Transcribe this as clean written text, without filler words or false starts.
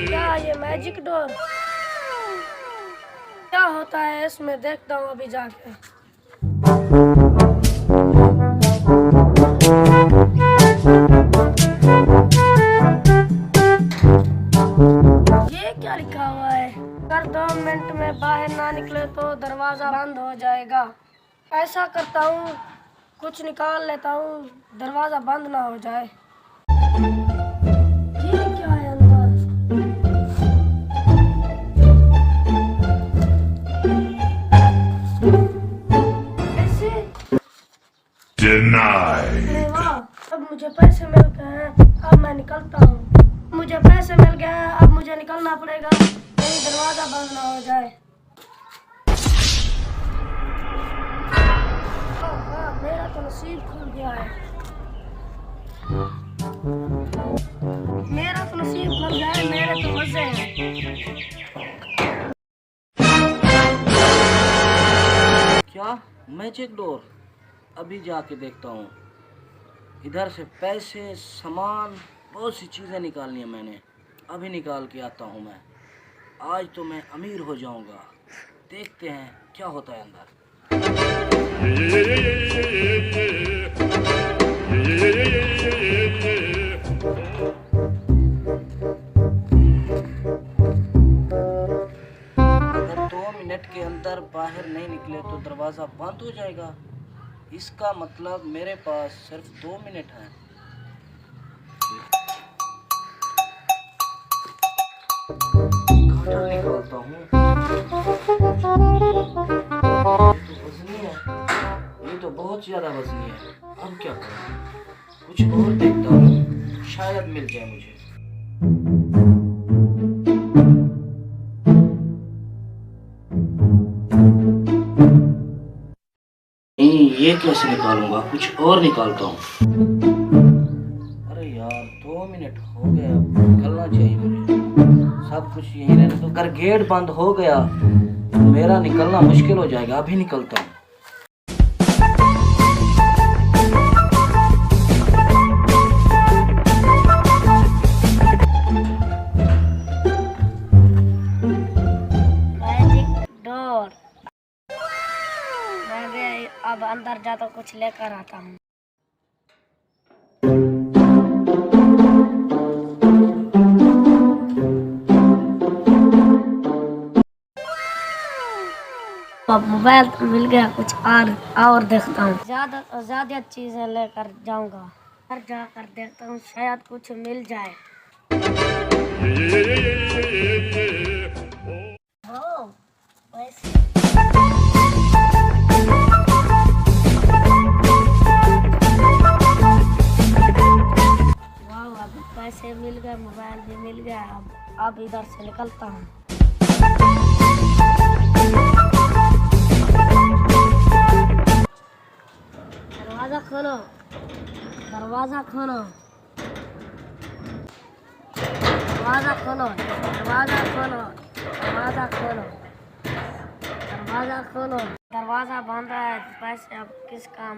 क्या ये magic door क्या होता है इसमें, देखता हूँ अभी जाके। ये क्या लिखा हुआ है? अगर 2 मिनट में बाहर ना निकले तो दरवाजा बंद हो जाएगा। ऐसा करता हूँ, कुछ निकाल लेता हूँ, दरवाजा बंद ना हो जाए। ये क्या है अंदर? पैसे? अरे वाह, अब मुझे पैसे मिल गए हैं। अब मैं निकलता हूँ। मुझे पैसे मिल गए हैं, अब मुझे निकलना पड़ेगा, कहीं दरवाजा बंद ना हो जाए। मेरा तो नसीब खुल गया है। मेरा तो नसीब खुल गया है, मेरे तो मजे हैं। क्या मैजिक डोर? अभी जाके देखता हूँ। इधर से पैसे, सामान, बहुत सी चीज़ें निकालनी है मैंने। अभी निकाल के आता हूँ मैं। आज तो मैं अमीर हो जाऊँगा। देखते हैं क्या होता है अंदर। अगर 2 मिनट के अंदर बाहर नहीं निकले तो दरवाज़ा बंद हो जाएगा। इसका मतलब मेरे पास सिर्फ 2 मिनट हैं। काटर निकालता हूँ। ये तो वजनी है, ये तो बहुत ज़्यादा वजनी है। अब क्या करूँ? कुछ और देखता हूँ, शायद मिल जाए मुझे। नहीं, ये कैसे निकालूंगा? कुछ और निकालता हूँ। अरे यार, 2 मिनट हो गए, अब निकलना चाहिए मुझे। सब कुछ यहीं रहने तो। अगर गेट बंद हो गया तो मेरा निकलना मुश्किल हो जाएगा। अभी निकलता हूँ। Magic door. मैं भी अब अंदर जाता कुछ लेकर आता हूँ। अब मोबाइल तो मिल गया, कुछ और देखता हूँ। ज्यादा चीजें लेकर जाऊंगा। घर जाकर देखता हूँ, शायद कुछ मिल जाए। ओ, पैसे। वाह, अब पैसे मिल गए, मोबाइल भी मिल गया। अब इधर से निकलता हूँ। दरवाजा खोलो, दरवाजा खोलो, दरवाजा खोलो, दरवाजा खोलो, दरवाजा खोलो, दरवाजा खोलो। दरवाजा बंद है, पैसे अब किस काम?